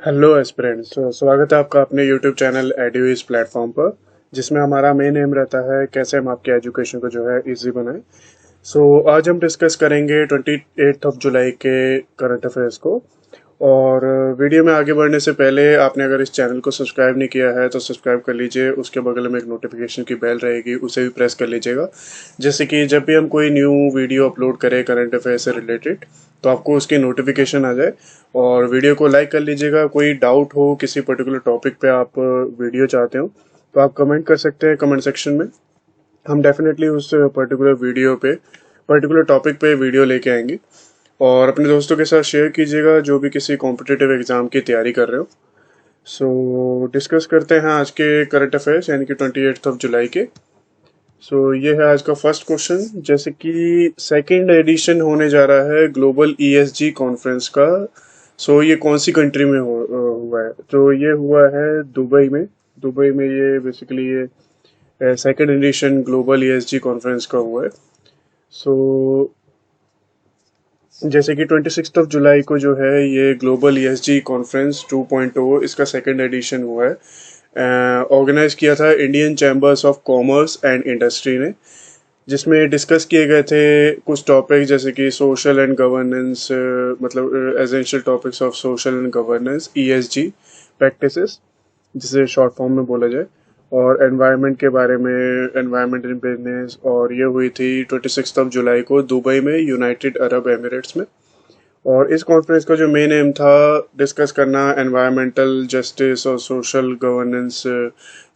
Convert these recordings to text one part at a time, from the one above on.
Hello aspirants, स्वागत है आपका अपने यूट्यूब चैनल एडू इस प्लेटफॉर्म पर, जिसमें हमारा मेन एम रहता है कैसे हम आपके एजुकेशन को जो है इजी बनाएं। आज हम डिस्कस करेंगे 28 जुलाई के करंट अफेयर्स को। और वीडियो में आगे बढ़ने से पहले आपने अगर इस चैनल को सब्सक्राइब नहीं किया है तो सब्सक्राइब कर लीजिए। उसके बगल में एक नोटिफिकेशन की बेल रहेगी, उसे भी प्रेस कर लीजिएगा, जैसे कि जब भी हम कोई न्यू वीडियो अपलोड करें करंट अफेयर से रिलेटेड तो आपको उसकी नोटिफिकेशन आ जाए। और वीडियो को लाइक कर लीजिएगा। कोई डाउट हो किसी पर्टिकुलर टॉपिक पे आप वीडियो चाहते हो तो आप कमेंट कर सकते हैं कमेंट सेक्शन में। हम डेफिनेटली उस पर्टिकुलर टॉपिक पे वीडियो लेके आएंगे। और अपने दोस्तों के साथ शेयर कीजिएगा जो भी किसी कॉम्पिटिटिव एग्जाम की तैयारी कर रहे हो। डिस्कस करते हैं आज के करंट अफेयर्स यानी कि 28 जुलाई के। ये है आज का फर्स्ट क्वेश्चन। जैसे कि सेकंड एडिशन होने जा रहा है ग्लोबल ईएसजी कॉन्फ्रेंस का। ये कौन सी कंट्री में हुआ है? तो ये हुआ है दुबई में। दुबई में ये बेसिकली ये second edition global ESG conference का हुआ है। सो जैसे कि 26 जुलाई को जो है ये ग्लोबल ईएसजी कॉन्फ्रेंस 2.0 इसका सेकंड एडिशन हुआ है। ऑर्गेनाइज किया था Indian chambers of commerce and industry ने, जिसमें डिस्कस किए गए थे कुछ टॉपिक जैसे कि सोशल एंड गवर्नेंस, मतलब essential topics of social and governance ESG practices, जिसे शॉर्ट फॉर्म में बोला जाए, और एनवायरनमेंट के बारे में, एनवायरनमेंट इन बिजनेस। और ये हुई थी 26 जुलाई को दुबई में, यूनाइटेड अरब एमिरेट्स में। और इस कॉन्फ्रेंस का जो मेन एम था डिस्कस करना एनवायरमेंटल जस्टिस और सोशल गवर्नेंस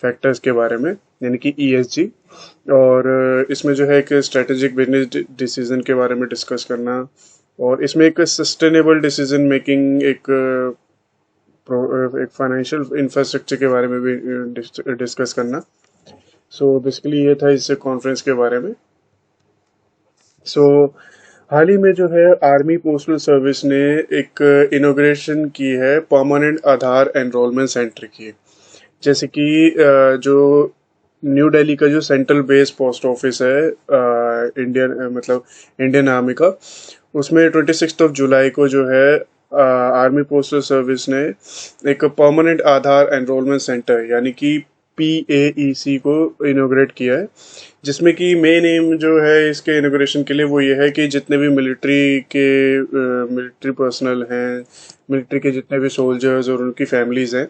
फैक्टर्स के बारे में, यानी कि ईएसजी। और इसमें जो है एक स्ट्रेटेजिक बिजनेस डिसीजन के बारे में डिस्कस करना, और इसमें एक सस्टेनेबल डिसीजन मेकिंग, एक फाइनेंशियल इंफ्रास्ट्रक्चर के बारे में भी डिस्कस करना। बेसिकली ये था इस कॉन्फ्रेंस के बारे में। सो हाल ही में जो है आर्मी पोस्टल सर्विस ने एक इनोग्रेशन की है परमानेंट आधार एनरोलमेंट सेंटर की। जैसे कि जो न्यू दिल्ली का जो सेंट्रल बेस पोस्ट ऑफिस है मतलब इंडियन आर्मी का, उसमें 26 जुलाई को जो है आर्मी पोस्टल सर्विस ने एक परमानेंट आधार एनरोलमेंट सेंटर यानी कि PAEC को इनोग्रेट किया है। जिसमें कि मेन एम जो है इसके इनोग्रेशन के लिए वो ये है कि जितने भी मिलिट्री पर्सनल हैं, मिलिट्री के जितने भी सोल्जर्स और उनकी फैमिलीज हैं,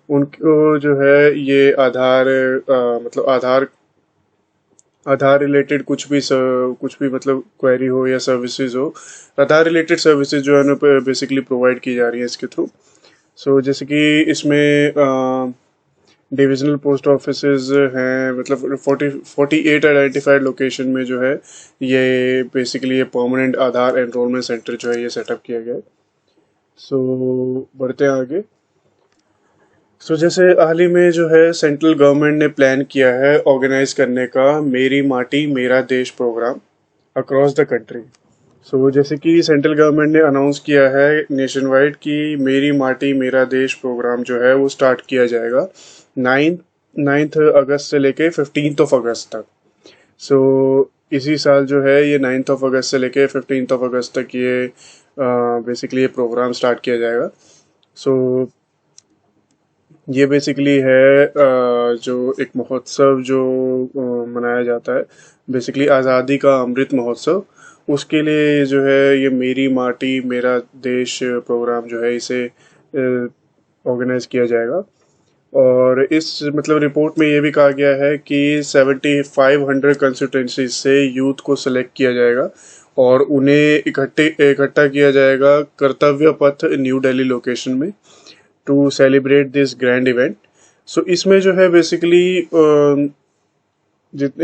उनको जो है ये मतलब आधार रिलेटेड कुछ भी मतलब क्वेरी हो या सर्विसेज हो, आधार रिलेटेड सर्विसेज जो है ना बेसिकली प्रोवाइड की जा रही है इसके थ्रू। जैसे कि इसमें डिविजनल पोस्ट ऑफिसेज हैं, मतलब 48 आइडेंटिफाइड लोकेशन में जो है ये बेसिकली ये परमानेंट आधार एनरोलमेंट सेंटर जो है ये सेटअप किया गया है। बढ़ते हैं आगे। जैसे हाल ही में जो है सेंट्रल गवर्नमेंट ने प्लान किया है ऑर्गेनाइज करने का मेरी माटी मेरा देश प्रोग्राम अक्रॉस द कंट्री। जैसे कि सेंट्रल गवर्नमेंट ने अनाउंस किया है नेशन वाइड कि मेरी माटी मेरा देश प्रोग्राम जो है वो स्टार्ट किया जाएगा 9 अगस्त से लेके 15 अगस्त तक। इसी साल जो है ये 9 अगस्त से लेके 15 अगस्त तक ये बेसिकली ये प्रोग्राम स्टार्ट किया जाएगा। ये बेसिकली है जो एक महोत्सव जो मनाया जाता है, बेसिकली आज़ादी का अमृत महोत्सव। उसके लिए जो है ये मेरी माटी मेरा देश प्रोग्राम जो है इसे ऑर्गेनाइज किया जाएगा। और इस मतलब रिपोर्ट में ये भी कहा गया है कि 7500 कंस्टिट्यूंसी से यूथ को सिलेक्ट किया जाएगा और उन्हें इकट्ठा किया जाएगा कर्तव्य पथ न्यू दिल्ली लोकेशन में to celebrate this grand event. इसमें जो है बेसिकली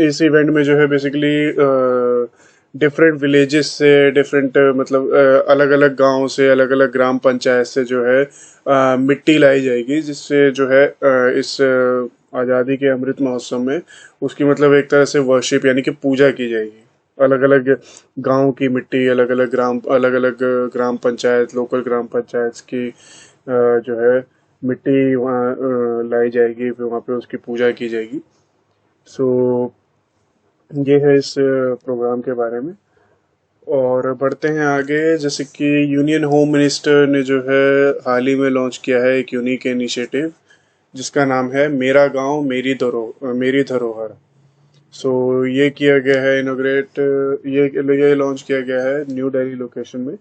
इस इवेंट में जो है बेसिकली डिफरेंट विलेजेस से, डिफरेंट मतलब अलग अलग गांव से, अलग अलग ग्राम पंचायत से जो है मिट्टी लाई जाएगी, जिससे जो है इस आज़ादी के अमृत महोत्सव में उसकी मतलब एक तरह से वर्शिप यानी कि पूजा की जाएगी। अलग अलग गांव की मिट्टी, अलग अलग ग्राम पंचायत, लोकल ग्राम पंचायत की जो है मिट्टी वहाँ लाई जाएगी, फिर वहाँ पे उसकी पूजा की जाएगी। ये है इस प्रोग्राम के बारे में। और बढ़ते हैं आगे, जैसे कि यूनियन होम मिनिस्टर ने जो है हाल ही में लॉन्च किया है एक यूनिक इनिशिएटिव जिसका नाम है मेरा गांव मेरी धरोहर। सो ये किया गया है इनोग्रेट, ये लॉन्च किया गया है न्यू दिल्ली लोकेशन में।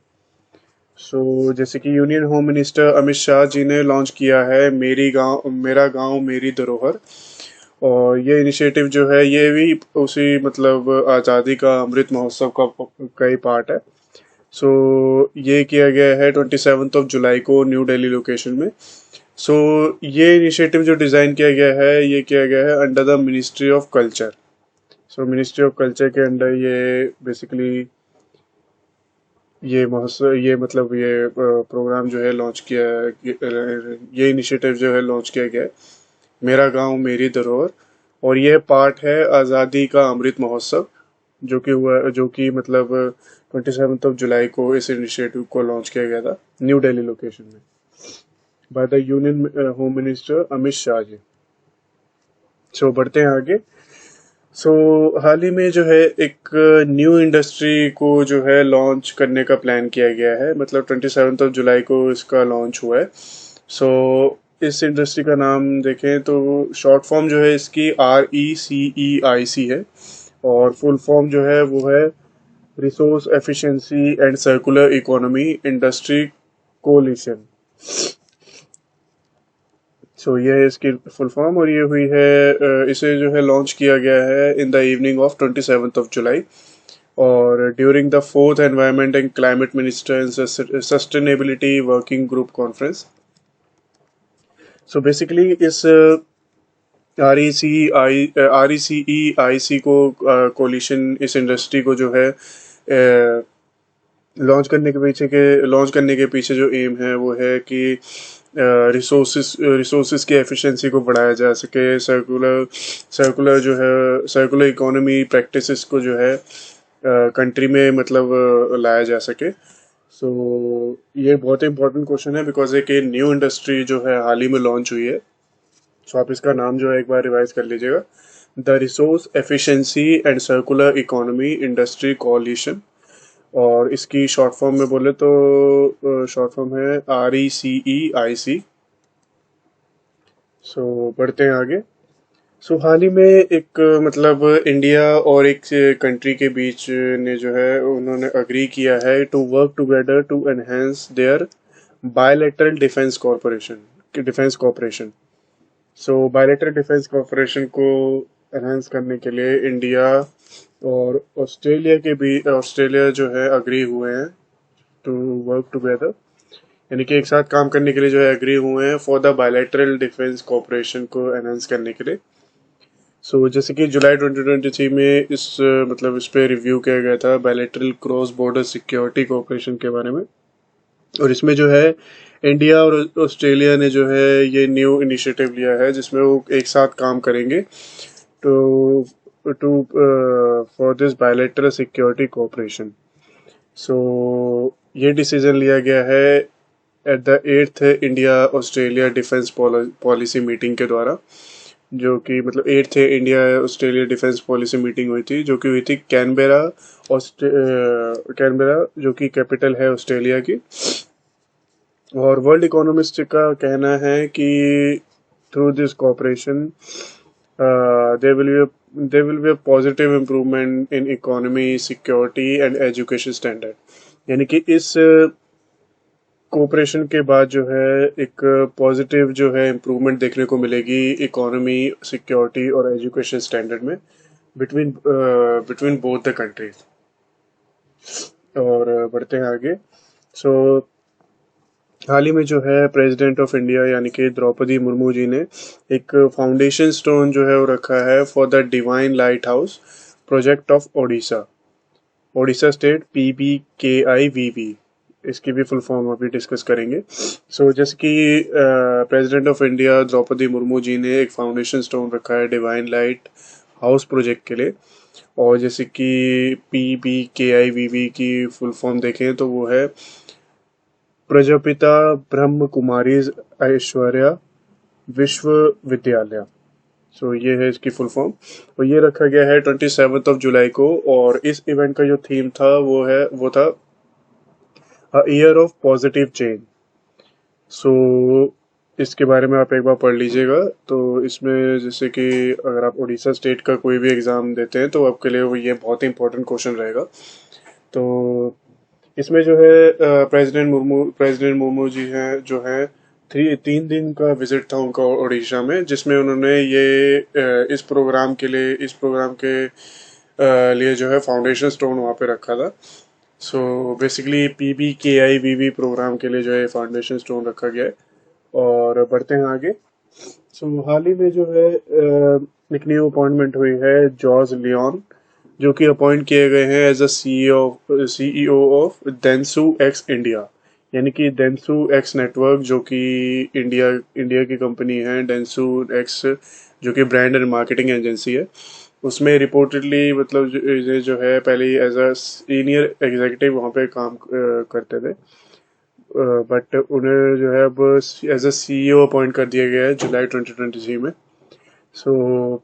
सो जैसे कि union home minister Amit Shah ji ने लॉन्च किया है मेरा गांव मेरी धरोहर। और ये इनिशिएटिव जो है ये भी उसी मतलब आज़ादी का अमृत महोत्सव का ही पार्ट है। सो ये किया गया है 27 जुलाई को न्यू दिल्ली लोकेशन में। सो ये इनिशिएटिव जो डिज़ाइन किया गया है ये किया गया है under the ministry of culture. So ministry of culture के अंडर ये बेसिकली ये महोत्सव ये मतलब ये प्रोग्राम जो है लॉन्च किया है, ये इनिशिएटिव जो है लॉन्च किया गया है मेरा गांव मेरी धरोहर। और ये पार्ट है आज़ादी का अमृत महोत्सव जो कि मतलब 27 जुलाई को इस इनिशिएटिव को लॉन्च किया गया था न्यू दिल्ली लोकेशन में by the union home minister Amit Shah ji. So बढ़ते हैं आगे। सो हाल ही में जो है एक न्यू इंडस्ट्री को जो है लॉन्च करने का प्लान किया गया है, मतलब 27 जुलाई को इसका लॉन्च हुआ है। सो इस इंडस्ट्री का नाम देखें तो शॉर्ट फॉर्म जो है इसकी RECEIC है। और फुल फॉर्म जो है वो है resource efficiency and circular economy industry coalition. So ये है इसकी फुल फॉर्म। और ये हुई है इसे जो है लॉन्च किया गया है इन द इवनिंग ऑफ 27 जुलाई और during the fourth environment and climate minister and sustainability working group conference. So basically इस RECEIC को कोलिशन इस इंडस्ट्री को जो है लॉन्च करने के पीछे जो एम है वो है कि रिसोर्सेज की एफिशिएंसी को बढ़ाया जा सके, सर्कुलर इकोनॉमी प्रैक्टिसेस को जो है कंट्री में मतलब लाया जा सके। सो ये बहुत ही इंपॉर्टेंट क्वेश्चन है बिकॉज एक न्यू इंडस्ट्री जो है हाल ही में लॉन्च हुई है। सो आप इसका नाम जो है एक बार रिवाइज कर लीजिएगा, the resource efficiency and circular economy industry coalition. और इसकी शॉर्ट फॉर्म में बोले तो शॉर्ट फॉर्म है RECEIC। सो बढ़ते हैं आगे। सो हाल ही में एक मतलब इंडिया और एक कंट्री के बीच ने जो है उन्होंने अग्री किया है to work together to enhance their bilateral defence cooperation. So bilateral defence cooperation को एनहेंस करने के लिए इंडिया और ऑस्ट्रेलिया जो है अग्री हुए हैं टू वर्क टुगेदर, यानी कि एक साथ काम करने के लिए जो है एग्री हुए हैं for the bilateral defence cooperation को एनहांस करने के लिए। सो जैसे कि जुलाई 2023 में मतलब इस पे रिव्यू किया गया था bilateral cross border security cooperation के बारे में। और इसमें जो है इंडिया और ऑस्ट्रेलिया ने जो है ये न्यू इनिशिएटिव लिया है जिसमें वो एक साथ काम करेंगे to to for this bilateral security cooperation. So ये डिसीजन लिया गया है at the 8th India Australia defence policy meeting के द्वारा, जो कि मतलब 8th India Australia defence policy meeting हुई थी जो कि हुई थी कैनबेरा जो कि कैपिटल है ऑस्ट्रेलिया की। और वर्ल्ड इकोनॉमिस्ट का कहना है कि through this cooperation there will be a positive improvement in economy, security and education standard। यानी कि इस कोऑपरेशन के बाद जो है एक पॉजिटिव जो है इम्प्रूवमेंट देखने को मिलेगी इकोनॉमी, सिक्योरिटी और एजुकेशन स्टैंडर्ड में बिटवीन बोथ द कंट्रीज। और बढ़ते हैं आगे। सो हाल ही में जो है प्रेसिडेंट ऑफ इंडिया यानी कि द्रौपदी मुर्मू जी ने एक फाउंडेशन स्टोन जो है वो रखा है for the divine light house project of Odisha state PBKIVV। इसकी भी फुल फॉर्म अभी डिस्कस करेंगे। सो जैसे कि president of India Draupadi Murmu ji ने एक फाउंडेशन स्टोन रखा है डिवाइन लाइट हाउस प्रोजेक्ट के लिए। और जैसे कि PBKIVV की फुल फॉर्म देखें तो वो है प्रजापिता ब्रह्म कुमारीज ऐश्वर्या विश्वविद्यालय। सो ये है इसकी फुल फॉर्म। और ये रखा गया है 27 जुलाई को, और इस इवेंट का जो थीम था वो था a year of positive change. So इसके बारे में आप एक बार पढ़ लीजिएगा। तो इसमें जैसे कि अगर आप उड़ीसा स्टेट का कोई भी एग्ज़ाम देते हैं तो आपके लिए वो ये बहुत ही इंपॉर्टेंट क्वेश्चन रहेगा। तो इसमें जो है प्रेसिडेंट मुर्मू जी हैं जो है 3 दिन का विजिट था उनका उड़ीसा में, जिसमें उन्होंने इस प्रोग्राम के लिए लिए जो है फाउंडेशन स्टोन वहाँ पे रखा था। सो बेसिकली PBKIVV प्रोग्राम के लिए जो है फाउंडेशन स्टोन रखा गया है। और बढ़ते हैं आगे। सो हाल ही में जो है एक न्यू अपॉइंटमेंट हुई है जॉर्ज लियोन, जो कि अपॉइंट किए गए हैं as a CEO of Dentsu X India. यानी कि डेंसू एक्स नेटवर्क, जो कि इंडिया इंडिया की कंपनी है डेंसू एक्स, जो कि ब्रांड एंड मार्केटिंग एजेंसी है। उसमें रिपोर्टेडली मतलब ये जो है पहले एज अ सीनियर एग्जीक्यूटिव वहाँ पे काम करते थे, बट उन्हें जो है अब एज अ सीईओ अपॉइंट कर दिया गया है जुलाई 2023 में। सो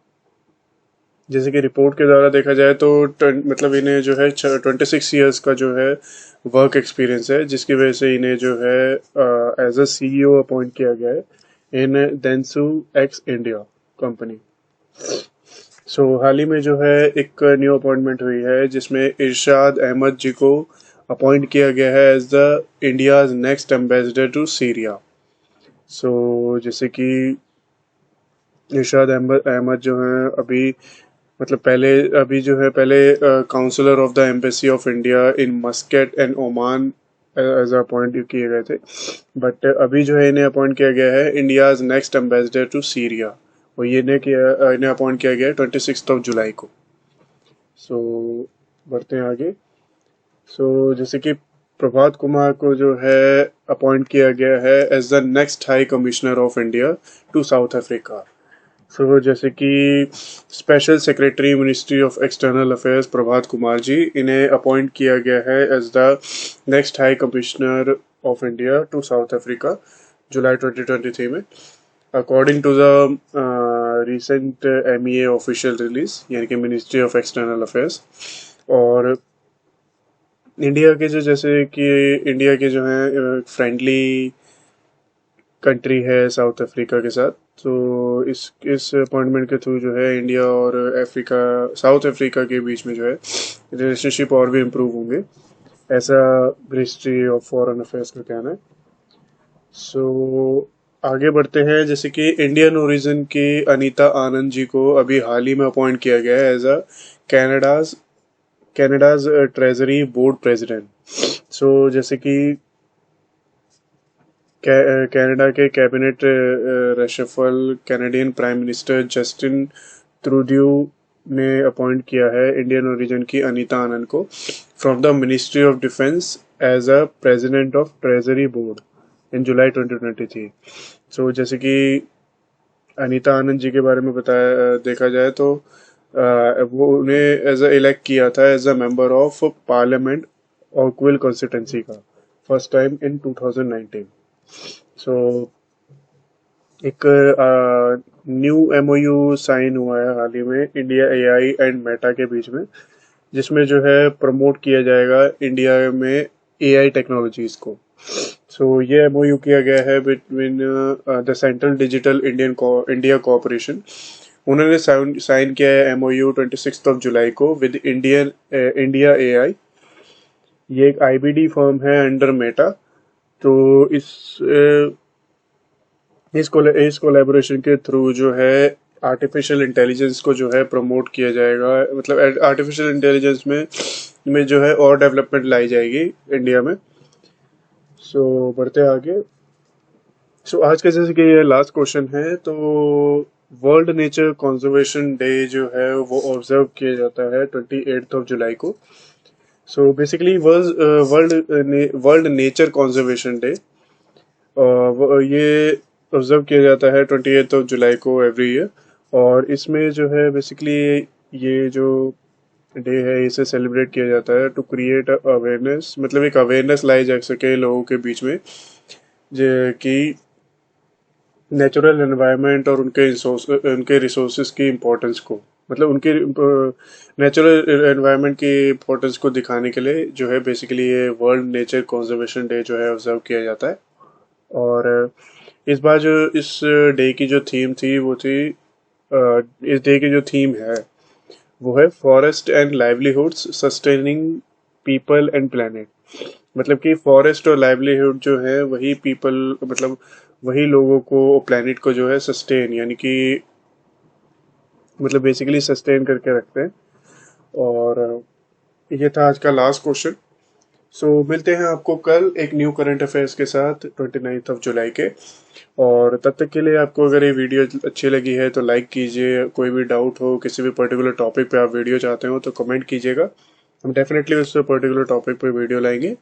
जैसे कि रिपोर्ट के द्वारा देखा जाए तो मतलब इन्हें जो है 26 ईयर्स का जो है वर्क एक्सपीरियंस है, जिसकी वजह से इन्हें जो है एज अ सीईओ अपॉइंट किया गया है इन डेंसू एक्स इंडिया कंपनी। सो हाल ही में जो है एक न्यू अपॉइंटमेंट हुई है जिसमें इरशाद अहमद जी को अपॉइंट किया गया है as the India's next ambassador to Syria. So जैसे कि इरशाद अहमद अहमद जो हैं अभी मतलब पहले अभी जो है पहले counsellor of the embassy of India in Muscat and Oman as appoint किए गए थे, बट अभी जो है इन्हें अपॉइंट किया गया है India's next ambassador to Syria. और ये इन्हें अपॉइंट किया गया है 26 जुलाई को। सो बढ़ते हैं आगे। सो जैसे कि प्रभात कुमार को जो है अपॉइंट किया गया है as the next high commissioner of India to South Africa. So जैसे कि special secretary ministry of external affairs Prabhat Kumar ji, इन्हें अपॉइंट किया गया है as the next high commissioner of India to South Africa July 2023 में, according to the recent MEA official release, यानी कि ministry of external affairs. और इंडिया के जो जैसे कि इंडिया के जो हैं फ्रेंडली कंट्री है साउथ अफ्रीका के साथ, तो इस अपॉइंटमेंट के थ्रू जो है इंडिया और साउथ अफ्रीका के बीच में जो है रिलेशनशिप और भी इम्प्रूव होंगे, ऐसा मिनिस्ट्री ऑफ फॉरेन अफेयर्स का कहना है। सो आगे बढ़ते हैं। जैसे कि इंडियन ओरिजिन की अनीता आनंद जी को अभी हाल ही में अपॉइंट किया गया है as a Canada's Canada's treasury board president. So जैसे कि कनाडा के cabinet reshuffle Canadian prime minister Justin Trudeau ने अपॉइंट किया है इंडियन ओरिजिन की अनीता आनंद को from the ministry of defence as a president of treasury board in July 2023। So जैसे कि अनीता आनंद जी के बारे में बताया देखा जाए तो वो उन्हें एज अ इलेक्ट किया था as a member of parliament Oakville constituency का फर्स्ट टाइम इन 2019। सो एक न्यू MOU साइन हुआ है हाल ही में इंडिया AI एंड मेटा के बीच में, जिसमें जो है प्रमोट किया जाएगा इंडिया में AI टेक्नोलॉजीज को। सो ये MOU किया गया है between the central digital India corporation. उन्होंने साइन किया है MOU 26 जुलाई को विद इंडिया AI। ये एक IBD फर्म है अंडर मेटा। तो इस कोलैबोरेशन के थ्रू जो है आर्टिफिशियल इंटेलिजेंस को जो है प्रमोट किया जाएगा, मतलब आर्टिफिशियल इंटेलिजेंस में जो है और डेवलपमेंट लाई जाएगी इंडिया में। सो बढ़ते हैं आगे। सो आज का जैसे कि ये लास्ट क्वेश्चन है, तो वर्ल्ड नेचर कंजर्वेशन डे जो है वो ऑब्जर्व किया जाता है 28 जुलाई को। So basically world nature conservation day ये ऑब्जर्व किया जाता है 28 जुलाई को एवरी ईयर। और इसमें जो है बेसिकली ये जो डे है इसे सेलिब्रेट किया जाता है टू क्रिएट अवेयरनेस, मतलब एक अवेयरनेस लाई जा सके लोगों के बीच में, जो कि नेचुरल एनवायरनमेंट और उनके रिसोर्सेज की इम्पोर्टेंस को, मतलब उनके नेचुरल एनवायरनमेंट की इम्पोर्टेंस को दिखाने के लिए जो है बेसिकली ये वर्ल्ड नेचर कंजर्वेशन डे जो है ऑब्जर्व किया जाता है। और इस बार जो इस डे की जो थीम थी वो थी, इस डे की जो थीम है वो है forest and livelihoods sustaining people and planet. मतलब कि फॉरेस्ट और लाइवलीहुड जो है वही पीपल, मतलब वही लोगों को, प्लेनेट को जो है सस्टेन, यानी कि मतलब बेसिकली सस्टेन करके रखते हैं। और ये था आज का लास्ट क्वेश्चन। सो मिलते हैं आपको कल एक न्यू करंट अफेयर्स के साथ 29 जुलाई के। और तब तक के लिए आपको अगर ये वीडियो अच्छी लगी है तो लाइक कीजिए, कोई भी डाउट हो किसी भी पर्टिकुलर टॉपिक पे आप वीडियो चाहते हो तो कमेंट कीजिएगा, हम डेफिनेटली उस पर्टिकुलर टॉपिक पे वीडियो लाएंगे।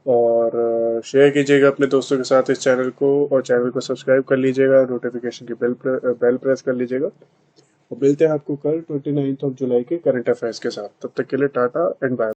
और शेयर कीजिएगा अपने दोस्तों के साथ इस चैनल को, और चैनल को सब्सक्राइब कर लीजिएगा, नोटिफिकेशन की बेल प्रेस कर लीजिएगा। और मिलते हैं आपको कल 29 जुलाई के करंट अफेयर्स के साथ। तब तक के लिए टाटा एंड बाय।